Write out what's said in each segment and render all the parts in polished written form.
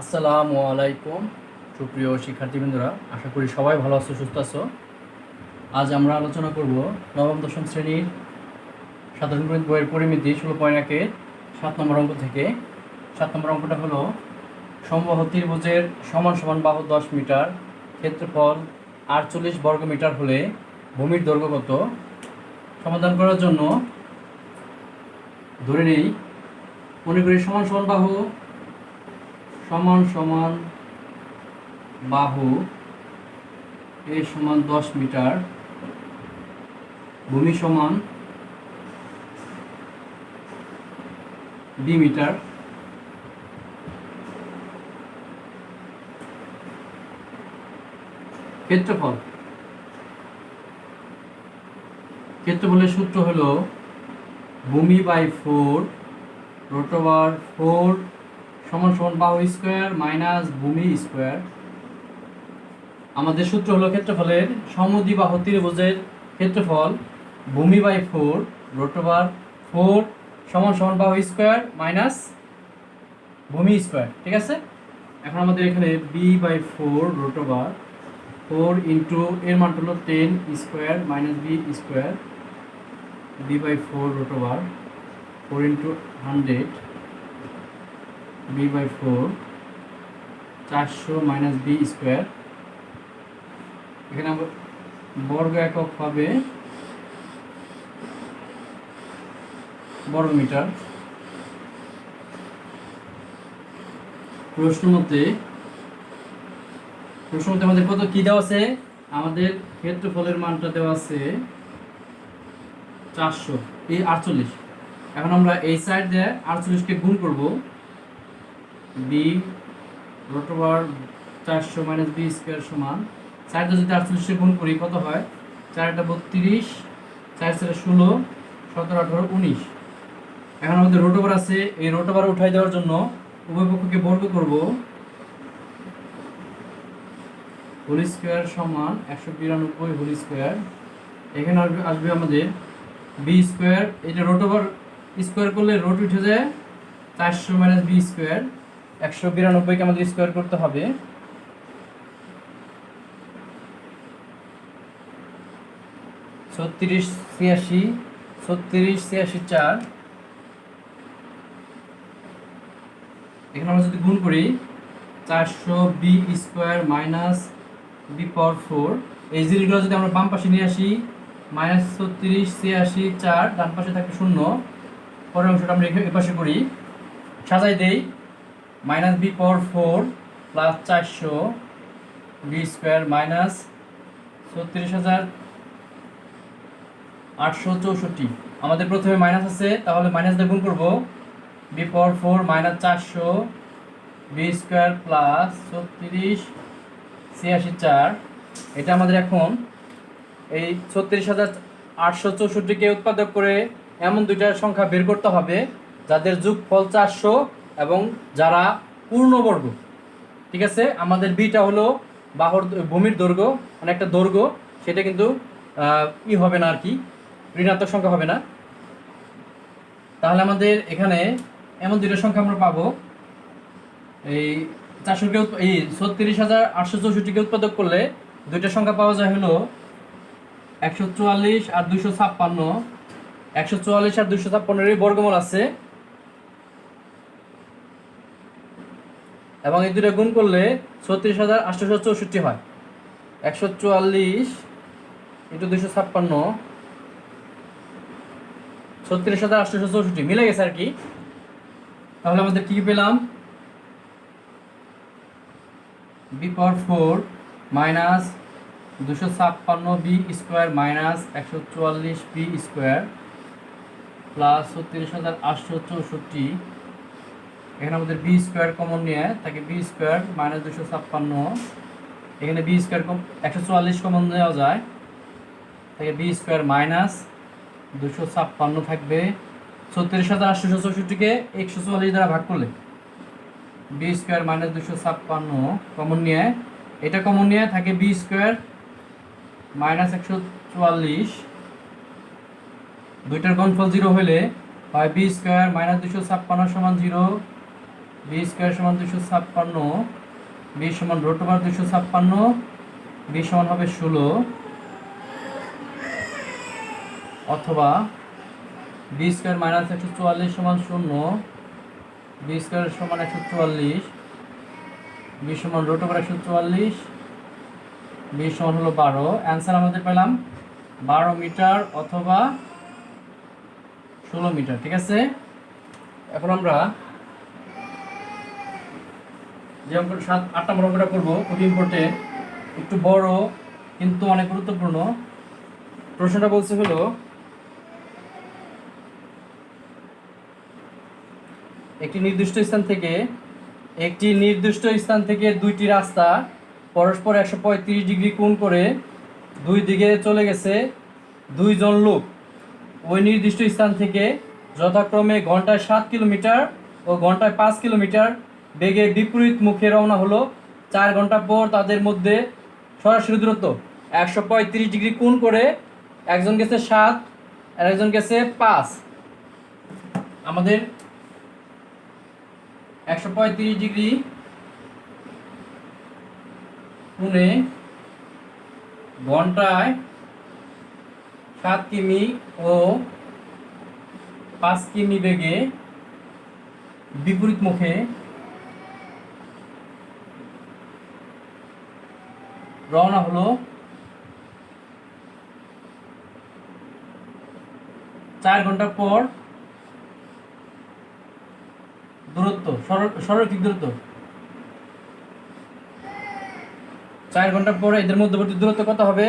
আসসালামু আলাইকুম সুপ্রিয় শিক্ষার্থীবৃন্দরা, আশা করি সবাই ভালো আছো, সুস্থ আছো। আজ আমরা আলোচনা করব নবম দশম শ্রেণীর সাধারণ গণিত বইয়ের পরিমিতি 16.1-এর 7 নম্বর অঙ্ক থেকে। 7 নম্বর অঙ্কটা হলো সমবাহু ত্রিভুজের সমান সমান বাহু 10 মিটার, ক্ষেত্রফল 48 বর্গ মিটার হলে ভূমির দৈর্ঘ্য কত? সমাধান করার জন্য ধরে নেই, মনে করি সমান সমান বাহু এ সমান 10 মিটার, ভূমি সমান বি মিটার। ক্ষেত্রফলের সূত্র হলো ভূমি বাই 4 √4 সমান সমান বাহু স্কোয়ার মাইনাস ভূমি স্কোয়ার। আমাদের সূত্র হলো ক্ষেত্রফলের সমদ্বিবাহু ত্রিভুজের ক্ষেত্রফল ভূমি বাই 4 √4 সমান সমান বাহু স্কোয়ার মাইনাস ভূমি স্কোয়ার। ঠিক আছে, এখন আমাদের এখানে বি বাই 4 √4 ইন্টু এর মান হলো 10 square minus b square, b by 4 √4 into 100 b by 4 400 minus b square. এখানে বর্গ একক হবে বর্গ মিটার। প্রশ্ন মতে আমাদের কত কি দেওয়া আছে? আমাদের ক্ষেত্রফলের মানটা দেওয়া আছে 400, এই 48। এখন আমরা এই সাইড দিয়ে 48কে গুণ করব, বি √400 মাইনাস বি স্কোয়ার সমান সাইড দিয়ে যদি 48কে গুণ করি কত হয়? 4 × 32, 4 × 16, 17, 18, 19। এখন আমাদের √ওভার আছে, এই √ওভার উঠাই দেওয়ার জন্য উভয় পক্ষকে বর্গ করব, হোল স্কোয়ার সমান 192 হোল স্কোয়ার। এখানে আসবে আমাদের বি স্কোয়ার, এটা √ওভার স্কোয়ার করলে রুট উঠে যায় 400 মাইনাস বি স্কোয়ার, 192কে আমাদের স্কোয়ার করতে হবে। ছত্রিশ ছিয়াশি 4। এখানে আমরা যদি গুণ করি 400 B square minus B power 4, এই জিরোগুলো যদি আমরা বাম পাশে নিয়ে আসি, মাইনাস 36 86 4, ডান পাশে থাকে 0। পরের অংশটা আমরা এ পাশে করি, সাজাই দেই, minus B power 4 plus 400 B square minus 36,864। আমাদের প্রথমে মাইনাস আছে, তাহলে মাইনাস দিয়ে গুণ করবো, B power 4 minus 400 B square plus 36 86 4। এটা আমাদের এখন এই 36,864কে উৎপাদক করে এমন দুইটা সংখ্যা বের করতে হবে যাদের যোগফল 400 এবং যারা পূর্ণবর্গ। ঠিক আছে, আমাদের বিটা হলো বাহুর ভূমির দৈর্ঘ্য, মানে একটা দৈর্ঘ্য, সেটা কিন্তু হবে না আর কি, ঋণাত্মক সংখ্যা হবে না। তাহলে আমাদের এখানে এমন দুইটা সংখ্যা আমরা পাবো, এই 400কে এই 36,864কে উৎপাদক করলে দুইটা সংখ্যা পাওয়া যায় হলো 144 আর 256। 144 আর 256-এর বর্গমূল আছে, এবং এই দুটো গুণ করলে 36,864 হয়। 144 ইন্টু 256 36,864 মিলে গেছে আর কি। তাহলে আমাদের কি পেলাম? B power 4 minus 256 b square minus 144 b square plus 36,864। এখানে আমাদের বি স্কোয়ার কমন নিয়ে থাকে, বি স্কোয়ার মাইনাস 256, এখানে বি স্কোয়ার 144 কমন নেওয়া যায়, তাকে বি স্কোয়ার মাইনাস 256 থাকবে। 36,864কে 144 দ্বারা ভাগ করলে বি স্কোয়ার মাইনাস 256 কমন নিয়ে, এটা কমন নিয়ে থাকে বি স্কোয়ার মাইনাস 144। দুইটার গুণফল 0 হলে হয় বি স্কোয়ার মাইনাস 256 সমান 0 বি স্কোয়ার সমান 256, বি সমান √2 256, বি সমান হবে 16, অথবা বি স্কোয়ার মাইনাস 144 সমান 0, বি স্কোয়ার সমান 144, বি সমান √2 144, বি সমান হলো 12। অ্যান্সার আমাদের পেলাম 12 মিটার অথবা 16 মিটার। ঠিক আছে, এখন আমরা যে অঙ্ক 7-8 নম্বর অঙ্কটা করবো, খুব ইম্পর্টেন্ট, একটু বড় কিন্তু অনেক গুরুত্বপূর্ণ। প্রশ্নটা বলছে হলো একটি নির্দিষ্ট স্থান থেকে দুইটি রাস্তা পরস্পর 135 ডিগ্রি কোণ করে দুই দিকে চলে গেছে দুইজন লোক ওই নির্দিষ্ট স্থান থেকে যথাক্রমে ঘন্টায় 7 কিলোমিটার ও ঘন্টায় 5 কিলোমিটার বেগে বিপরীত মুখে রওনা হলো। 4 ঘন্টা পর তাদের মধ্যে সরাসরি দূরত্ব 135 ডিগ্রি কোণ করে একজন গেছে 7 আর একজন গেছে 5। আমাদের 135 ডিগ্রি কোণে ঘন্টায় 7 কিমি ও 5 কিমি বেগে বিপরীত মুখে রওনা হলো। 4 ঘন্টা পর দূরত্ব সরলরৈখিক দূরত্ব 4 ঘন্টা পরে এদের মধ্যবর্তী দূরত্ব কত হবে?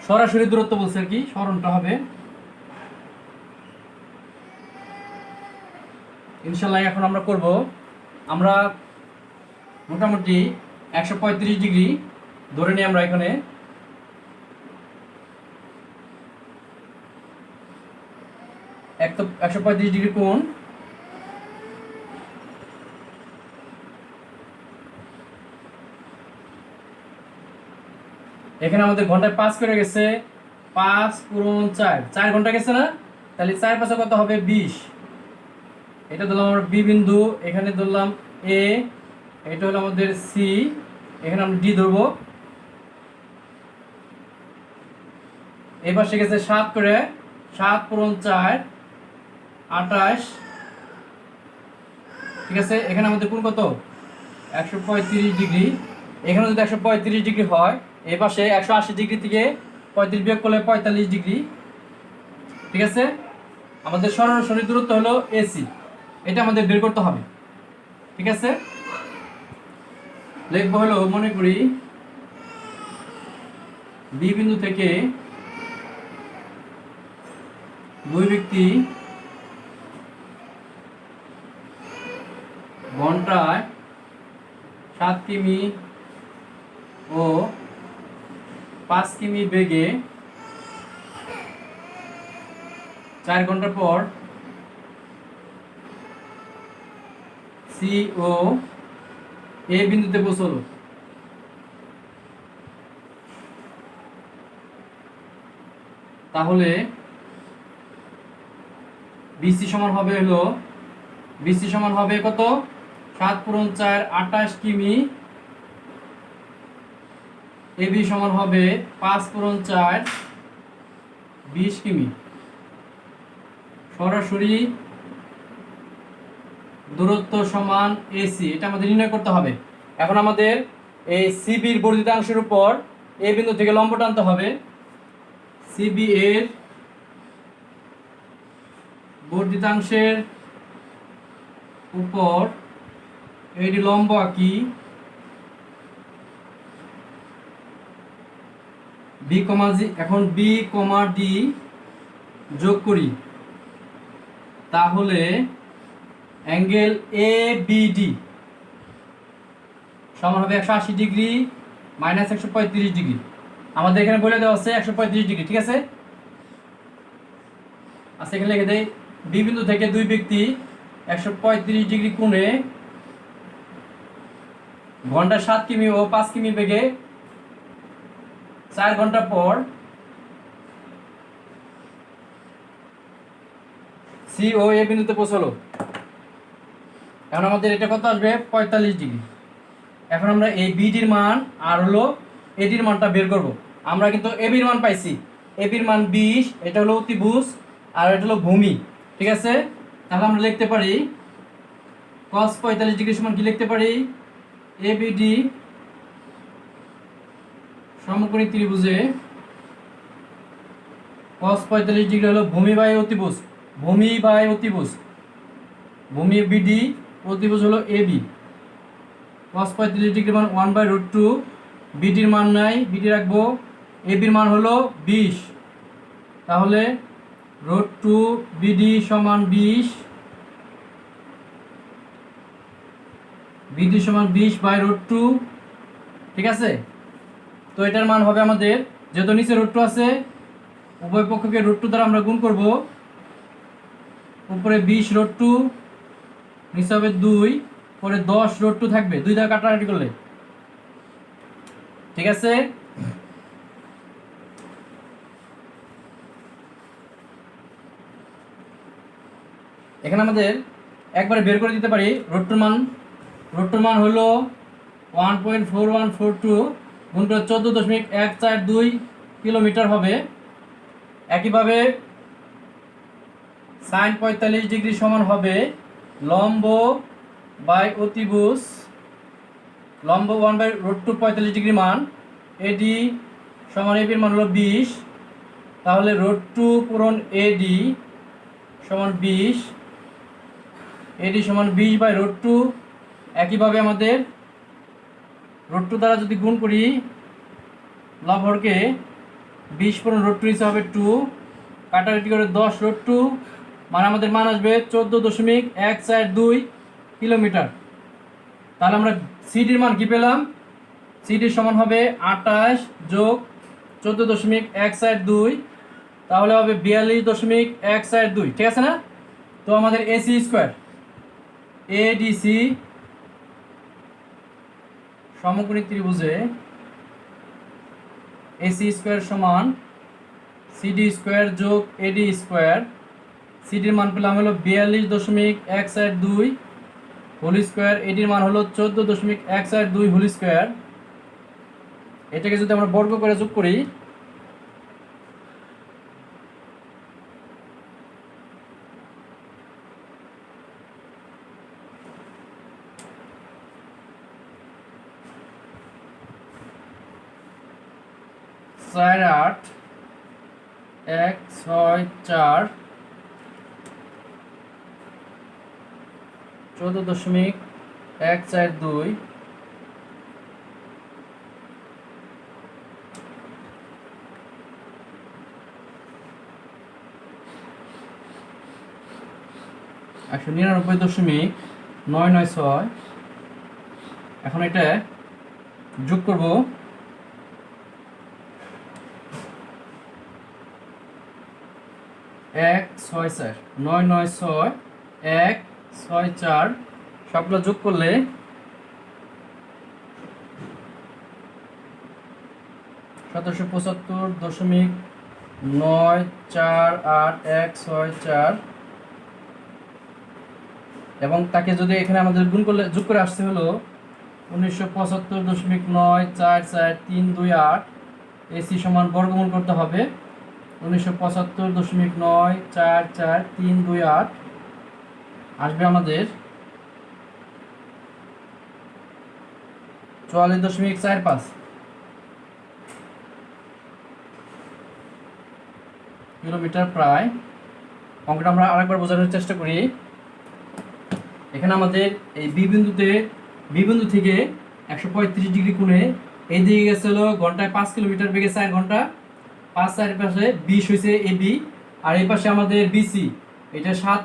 সরাসরি দূরত্ব বলছে আর কি, সরণটা হবে ইনশাল্লাহ। এখন আমরা করব, আমরা মোটামুটি 135 ডিগ্রি ধরে নিই আমরা এখানে। তো 135 ডিগ্রি কোণ, এখানে আমাদের ঘন্টায় 5 করে গেছে, 5 পূরণ 4 ঘন্টা গেছে না, তাহলে 4 5 কত হবে? 20। এটা ধরলাম আমরা বি বিন্দু, এখানে ধরলাম এ, এটা হলো আমাদের সি, এখানে আমরা ডি ধরবো। এই পাশে গেছে 7 করে, 7 পূরণ 4 28। ঠিক আছে, এখানে আমাদের কোণ কত? 135 ডিগ্রি। এখানে যদি 135 ডিগ্রি হয়, এই পাশে 180 ডিগ্রি থেকে 35 বিয়োগ করলে 45 ডিগ্রি। ঠিক আছে, আমাদের সরাসরি দূরত্ব হলো এসি, এটা আমাদের বের করতে হবে। ঠিক আছে, লিখবো হলো, মনে করি বি বিন্দু থেকে দুই ব্যক্তি ঘন্টায় 7 কিমি ও 5 কিমি বেগে 4 ঘন্টা পর সি ও এ বিন্দুতে পৌঁছলো। তাহলে বিসি সমান হবে হলো, বিসি সমান হবে কত? 7 পূরণ 4 28 কিমি, এবি সমান হবে 5 পূরণ 4 20 কিমি। সরাসরি দূরত্ব সমান এসি, এটা আমাদের নির্ণয় করতে হবে। এখন আমাদের এই সিবির বর্ধিতাংশের উপর এ বিন্দু থেকে লম্ব টানতে হবে। সিবি এর বর্ধিতাংশের উপর এটি লম্ব আঁকি, বি কমা জি, এখন বি কমা ডি যোগ করি, তাহলে অ্যাঙ্গেল এ বি ডি সমান হবে 180 ডিগ্রি মাইনাস 135 ডিগ্রি। আমাদের এখানে বলে দেওয়া আছে 135 ডিগ্রি। ঠিক আছে, আচ্ছা এখানে লিখে দেই, বি বিন্দু থেকে দুই ব্যক্তি 135 ডিগ্রি কোণে ঘন্টায় 7 কিমি ও 5 কিমি বেগে 4 ঘন্টা পর সি ও এ বিন্দুতে পৌঁছলো। এখন আমাদের এটা কত আসবে 45 ডিগ্রি। এখন আমরা এই বিডির মান আর হলো এডির মানটা বের করব। আমরা কিন্তু এবির মান পাইছি, এবির মান 20, এটা হলো অতিভুজ আর এটা হলো ভূমি, ঠিক আছে। তাহলে আমরা লিখতে পারি cos 45 ডিগ্রি সমান কি লিখতে পারি, এবিডি সমকোণী ত্রিভুজে cos 45 ডিগ্রি হলো ভূমি বাই অতিভুজ, ভূমি বাই অতিভুজ, ভূমি বিডি, অতিভুজ হলো এবি। cos 45 ডিগ্রি মান 1/√2, বিডির মান নাই, বিডি রাখবো, এবির মান হলো 20, তাহলে √2 বিডি সমান 20, বিডি সমান 20/√2, ঠিক আছে। তো এটার মান হবে আমাদের, যেহেতু নিচে √2 আছে, উভয় পক্ষকে √2 দ্বারা আমরা গুণ করব, উপরে 20√2, নিচে হবে 2, পরে 10√2 থাকবে, 2 দ্বারা কাটাকাটি করলে, ঠিক আছে। এখানে আমাদের একবারে বের করে দিতে পারি √2 মান। √2 মান হলো 1.4142 গুণ 14.142 কিলোমিটার হবে। একইভাবে sin 45 ডিগ্রি সমান হবে লম্ব বাই অতিভুজ, লম্ব 1/√2 45 ডিগ্রি মান, এডি সমান এবির মান হলো 20, তাহলে √2 পূরণ এডি সমান 20, এডি সমান 20/√2। একইভাবে আমাদের √2 দ্বারা যদি গুণ করি লবহরকে, 20 পূরণ √2 হিসাবে 2, কাটাকাটি করে 10√2, মানে আমাদের মান আসবে 14.142 কিলোমিটার। তাহলে আমরা সিডির মান কি পেলাম, সিডির সমান হবে 28 যোগ 14.142, তাহলে হবে 42.142, ঠিক আছে না। তো আমাদের এসি স্কোয়ার, এডিসি সমকোণী ত্রিভুজে এসি স্কোয়ার সমান সিডি স্কোয়ার যোগ এডি স্কোয়ার, সিডির মান পেলাম হলো 42.142 হোল স্কোয়ার, এডির মান হলো 14.142 হোল স্কোয়ার। এটাকে যদি আমরা বর্গ করে যোগ করি, চার 8 1 6 4 14.142, একশো 99.996। এখন এটা যোগ করব, 164 996 164, সবগুলো যোগ করলে 1775.9486164, এবং তাকে যদি এখানে আমাদের গুণ করলে যোগ করে আসতে হলো 1975.9444328, এসি সমান বর্গমূল করতে হবে 1975.9444328, আসবে আমাদের 44.45 কিলোমিটার প্রায়। অঙ্কটা আমরা আরেকবার বোঝানোর চেষ্টা করি। এখানে আমাদের এই বি বিন্দু থেকে 135 ডিগ্রি কোণে এই দিকে গেছে হলো ঘন্টায় 5 কিলোমিটার বেগে 4 ঘন্টা, 5 4 পাশে 20 হয়েছে এবি, আর এই পাশে আমাদের বিসি, এটা 7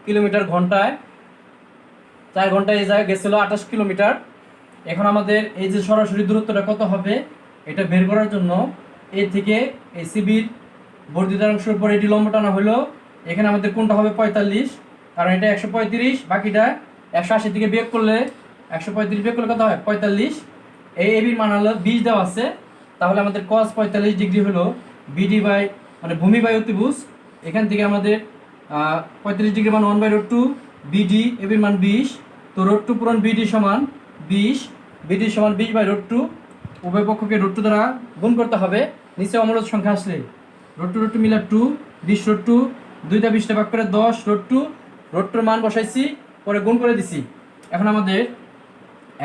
কিলোমিটার ঘন্টায়, 4 ঘন্টায় এই জায়গায় গেছিল 28 কিলোমিটার। এখন আমাদের এই যে সরাসরি দূরত্বটা কত হবে এটা বের করার জন্য এ থেকে এই সিবির বর্ধিতাংশের উপর এটি লম্ব টানা হলো, এখানে আমাদের কোনটা হবে 45, কারণ এটা 135, বাকিটা 180 থেকে বিয়োগ করলে 135 বিয়োগ করলে কত হয় 45। এই এবির মান হলো 20 দেওয়া আছে, তাহলে আমাদের cos 45 ডিগ্রি হলো বিডি বাই মানে ভূমি বাই অতিভুজ এখান থেকে আমাদের 35 ডিগ্রি মান 1/√2, বিডি এবির মান 20, তো √2 পূরণ বিডি সমান 20, বিডি সমান 20/√2, উভয় পক্ষকে √2 দ্বারা গুণ করতে হবে। নিচে অমূলদ সংখ্যা আসলে √2 মিলে 2, 20√2, 2টা 20টা ভাগ করে 10√2, √2 মান বসাইছি, পরে গুণ করে দিছি। এখন আমাদের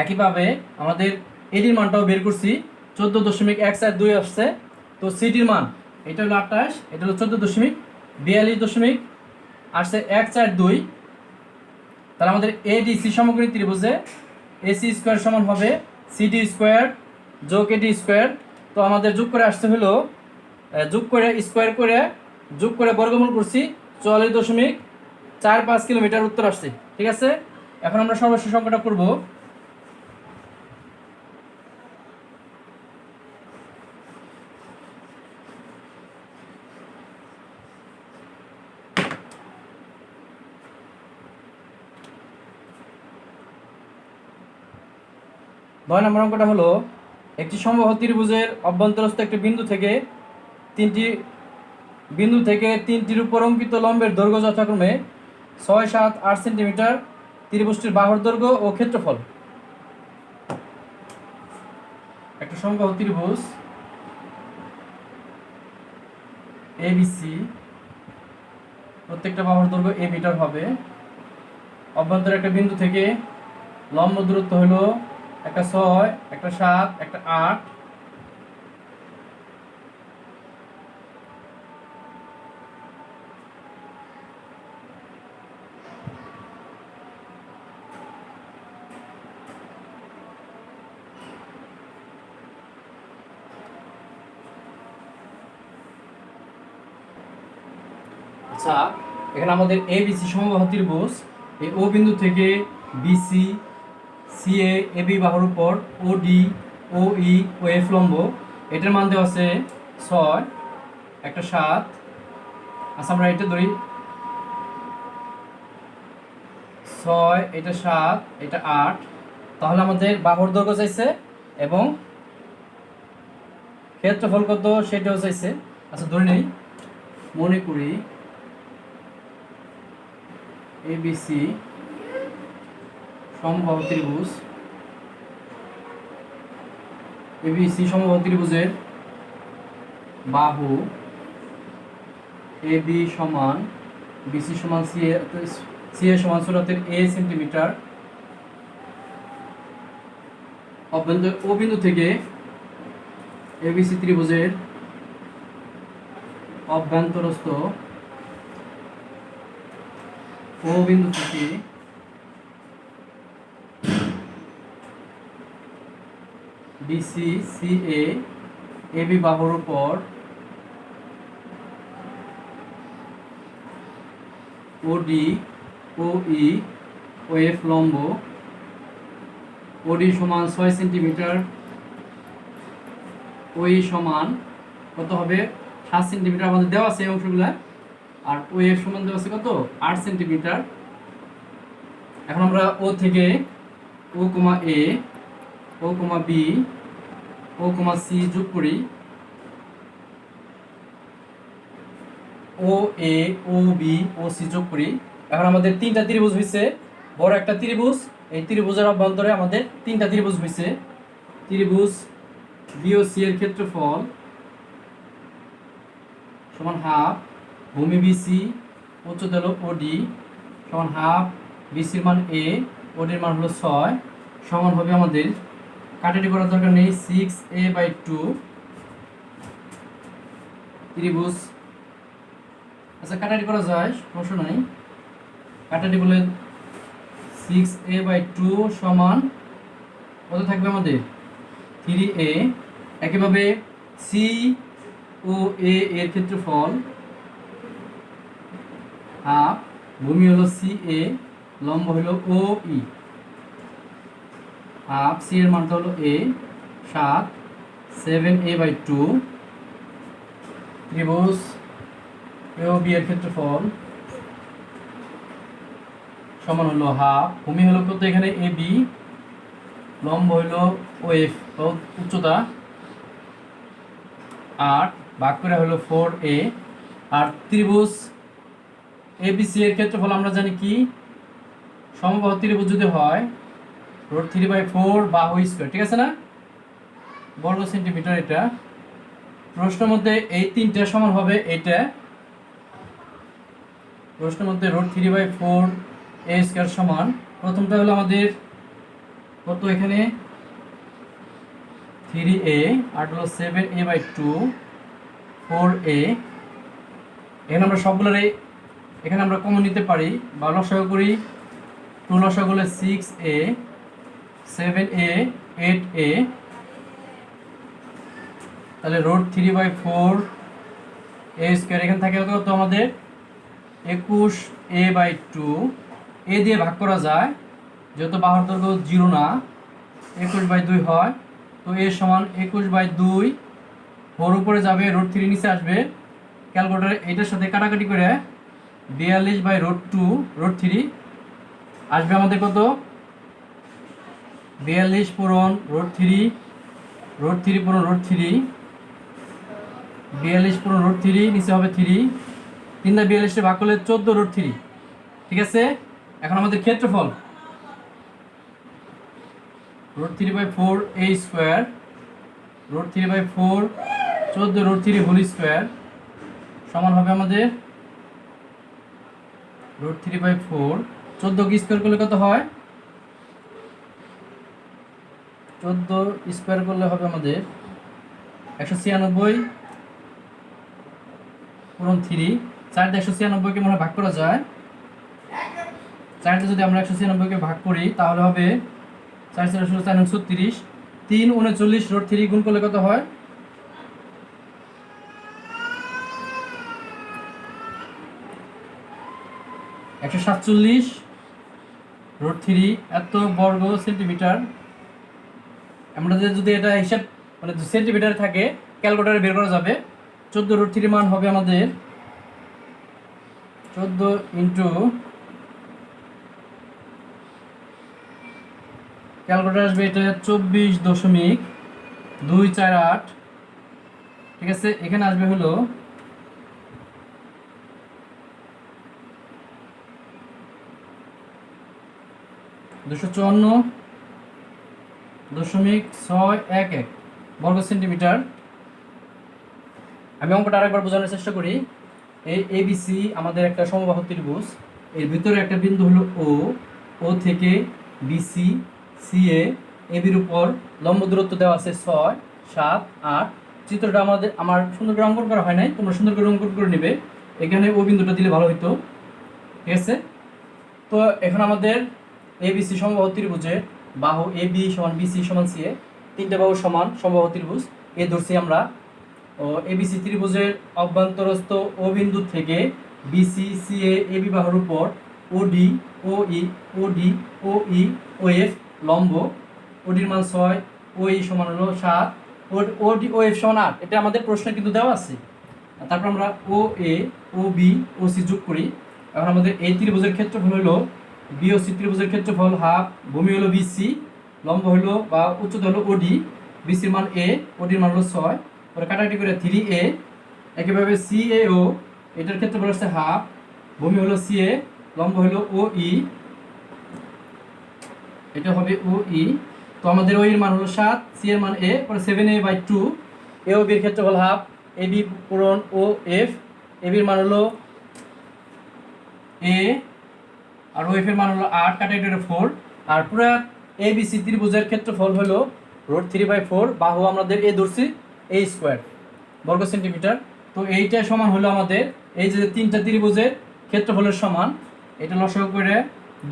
একইভাবে আমাদের এডির মানটাও বের করছি, 14.142 আসছে। তো সিডির মান এটা হলো 28, এটা হলো 14.42 আসছে 142। তাহলে আমাদের এডিসি সমকোণী ত্রিভুজে এসি স্কোয়ার সমান হবে সিডি স্কোয়ার যোগ এডি স্কোয়ার। তো আমাদের যোগ করে আসছে হলো যোগ করে স্কোয়ার করে যোগ করে বর্গমূল করছি, 44.45 কিলোমিটার উত্তর আসছে। ঠিক আছে, এখন আমরা সর্বশেষ সংখ্যাটা করব। নয় নম্বর অঙ্কটা হলো একটি সমবাহু ত্রিভুজের অভ্যন্তরস্থ একটি বিন্দু থেকে তিনটির উপর অঙ্কিত লম্বের দৈর্ঘ্য যথাক্রমে 6, 7, 8 সেন্টিমিটার। ত্রিভুজটির বাহুর দৈর্ঘ্য ও ক্ষেত্রফল। একটা সমবাহু ত্রিভুজ এবিসি, প্রত্যেকটা বাহুর দৈর্ঘ্য a মিটার হবে। অভ্যন্তরে একটা বিন্দু থেকে লম্ব দূরত্ব হলো একটা 6, একটা 7, একটা 8। আচ্ছা, এখানে আমাদের এ বিসি সমবাহু ত্রিভুজ, এই ও বিন্দু থেকে বিসি, সিএ, এবি বাহুর উপর ওডি, ওই, ও এফ লম্ব, এটার মান দেওয়া আছে 6, একটা 7। আচ্ছা, আমরা এটা ধরি 6, এটা 7, এটা 8। তাহলে আমাদের বাহুর দৈর্ঘ্য চাইছে এবং ক্ষেত্রফল কত সেটাও চাইছে। আচ্ছা, ধরে নেই, মনে করি এবিসি সমবাহু ত্রিভুজ, এবিসি সমবাহু ত্রিভুজের বাহু এবি সমান বিসি সমান সিএ সমান ছোটদের এ সেন্টিমিটার। অভ্যন্তর ও বিন্দু থেকে এবিসি ত্রিভুজের অভ্যন্তরস্থ ও বিন্দু থেকে বিসি, সিএ, এবি বাহুর উপর ওডি, ওই, ওএফ লম্ব, ওডি সমান 6 সেন্টিমিটার, ওই সমান কত হবে 7 সেন্টিমিটার আমাদের দেওয়া আছে এই অংশগুলো, আর ওএফ সমান দেওয়া আছে কত 8 সেন্টিমিটার। এখন আমরা ও থেকে ও কমা এ, ও কমা বি, ও কমা সি যোগ করি, ও এ, ও বি, ও সি যোগ করি। এখন আমাদের তিনটা ত্রিভুজ হয়েছে, বড় একটা ত্রিভুজ, এই ত্রিভুজের অভ্যন্তরে আমাদের তিনটা ত্রিভুজ হয়েছে। ত্রিভুজ বিওসি এর ক্ষেত্রফল সমান হাফ ভূমি বিসি, উচ্চতা হলো ওডি সমান হাফ, বিসির মান এ, ওডির মান হলো 6, সমান হবে আমাদের, কাটাটি করার দরকার নেই, 6a/2 ত্রিভুজ। আচ্ছা, কাটাটি করা যায়, সমস্যা নাই। কাটাটি বলে 6a/2 সমান কত থাকবে আমাদের 3a। একইভাবে সি ও এ এর ক্ষেত্রফল হাফ, ভূমি হলো সি এ, লম্ব হলো ও ই, হাফ, সি এর মানটা হলো এ 7, 7a/2 ত্রিভুজ এ ও বি এর ক্ষেত্রফল সমান হলো হাফ, ভূমি হলো কত এখানে এ বি, লম্ব হলো ও এফ, উচ্চতা 8, ভাগ করে হলো 4a, আর ত্রিভুজ এবিসি এর ক্ষেত্রফল আমরা জানি কি, সমবাহু ত্রিভুজ যদি হয় √3/4 বাহু স্কয়ার, ঠিক আছে না, বর্গ সেন্টিমিটার। এটা প্রশ্নের মধ্যে এই তিনটা সমান হবে। এটা প্রশ্নের মধ্যে √3/4 a স্কয়ার সমান, প্রথমটা হলো আমাদের কত, এখানে 3a, আর হলো 7a/2 4a। এখানে আমরা সবগুলোর এখানে আমরা কমন নিতে পারি বা লসাগু করি। 2 লসাগু হলে 6a, 7a, 8a, তাহলে √3/4 a স্কয়ার। এখানে থাকে কত আমাদের 21a/2। এ দিয়ে ভাগ করা যায়, যেহেতু বাহুর দৈর্ঘ্য 0 না, 21/2 হয়। তো এ সমান 21/2, 4 উপরে যাবে, √3 নিচে আসবে। ক্যালকুলেটরে এটার সাথে কাটাকাটি করে 42/√2 √3 আসবে আমাদের কত, 42 পূরণ √3, √3 পূরণ √3, 42 পূরণ √3, নিচে হবে 3, 3 দিয়ে 42 ভাগ করলে 14 √3। ঠিক আছে, এখন আমাদের ক্ষেত্রফল √3/4 a স্কয়ার, √3/4 14 √3 হোল স্কয়ার সমান হবে আমাদের √3/4 14 কি স্কয়ার করলে কত হয়, 14 স্কয়ার করলে হবে আমাদের 196 পূরণ 3। 4 দিয়ে 196 কে মনে ভাগ করা যায়, 4 দিয়ে যদি আমরা 196 কে ভাগ করি তাহলে হবে 4 4 16 4 36, 3 39 √3 গুণ করলে কত হয়, 147 √3 এত বর্গ সেন্টিমিটার। আমরা যদি এটা হিসাব মানে সেন্টিমিটারে থাকে ক্যালকুলেটরে বের করা যাবে। 14 √3 মান হবে আমাদের 14 ইন্টু ক্যালকুলেটর আসবে এটা 24.248। ঠিক আছে, এখানে আসবে হলো 254.611 বর্গ সেন্টিমিটার। আমি অঙ্কটা আরেকবার বোঝানোর চেষ্টা করি। এই এবিসি আমাদের একটা সমবাহু ত্রিভুজ, এর ভিতরে একটা বিন্দু হলো ও, ও থেকে বিসি সিএ এবির উপর লম্ব দূরত্ব দেওয়া আছে 6 7 8। চিত্রটা আমার সুন্দর করে অঙ্কন করা হয় নাই, তোমরা সুন্দর করে অঙ্কন করে নেবে। এখানে ও বিন্দুটা দিলে ভালো হতো। ঠিক আছে, তো এখন আমাদের এবিসি সমবাহু ত্রিভুজের বাহু এবি সমান বিসি সমান সিএ, তিনটে বাহু সমান সমবাহু ত্রিভুজ এ ধরছি আমরা। ও এবিসি ত্রিভুজের অভ্যন্তরস্থ ও বিন্দু থেকে বিসি সিএ এবি বাহুর উপর ওডি ওই ওডি ওই ওএফ লম্ব, ওডির মান 6, ওই সমান হলো 7, ওডি ওএফ সমান 8। এটা আমাদের প্রশ্নে কিন্তু দেওয়া আছে। তারপর আমরা ও এ ও বি ও সি যোগ করি। এখন আমাদের এই ত্রিভুজের ক্ষেত্রফল হলো বি ও সি ত্রিভুজের ক্ষেত্রফল হাফ, ভূমি হলো বিসি, লম্ব হলো বা উচ্চতা হলো ওডি, বিসির মান এ, ওডির মান হলো 6, পরে কাটাকাটি করে 3a। একইভাবে সি এ ও এটার ক্ষেত্রফল হচ্ছে হাফ, ভূমি হলো সি এ, লম্ব হলো ও ই, এটা হবে ও ই। তো আমাদের ও এর মান হলো 7, সি এর মান এ, পরে 7a/2, এ ও বির ক্ষেত্রফল হাফ, এ বি পূরণ ও এফ, এ বির মান হলো এ আর ও এফ এর মান হলো 8, কাটাকাটি করে 4। আর পুরো এ বি সি ত্রিভুজের ক্ষেত্রফল হলো √3/4 বাহু আমাদের এ ধরছি a স্কয়ার বর্গ সেন্টিমিটার। তো এইটা সমান হলো আমাদের এই যে তিনটা ত্রিভুজের ক্ষেত্রফলের সমান। এটা লসাগু করে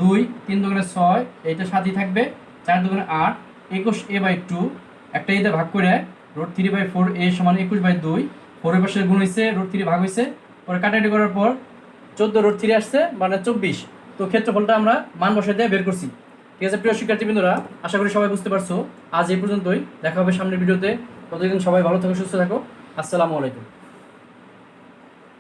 2, 3 দুগুণে 6, এইটা 7ই থাকবে, 4 দুগুণে 8, 21a/2 একটা এতে ভাগ করে √3/4 a সমান 21/2, 4 এর পাশে গুণ হয়েছে, √3 ভাগ হয়েছে, পরে কাটাকাটি করার পর 14 √3 আসছে মানে 24। তো ক্ষেত্রফলটা আমরা মান বসাই দিয়ে বের করছি। ঠিক আছে প্রিয় শিক্ষার্থীবৃন্দরা, আশা করি সবাই বুঝতে পারছো। আজ এই পর্যন্তই, দেখা হবে সামনের ভিডিওতে। ততদিন সবাই ভালো থাকো, সুস্থ থাকো। আসসালামু আলাইকুম।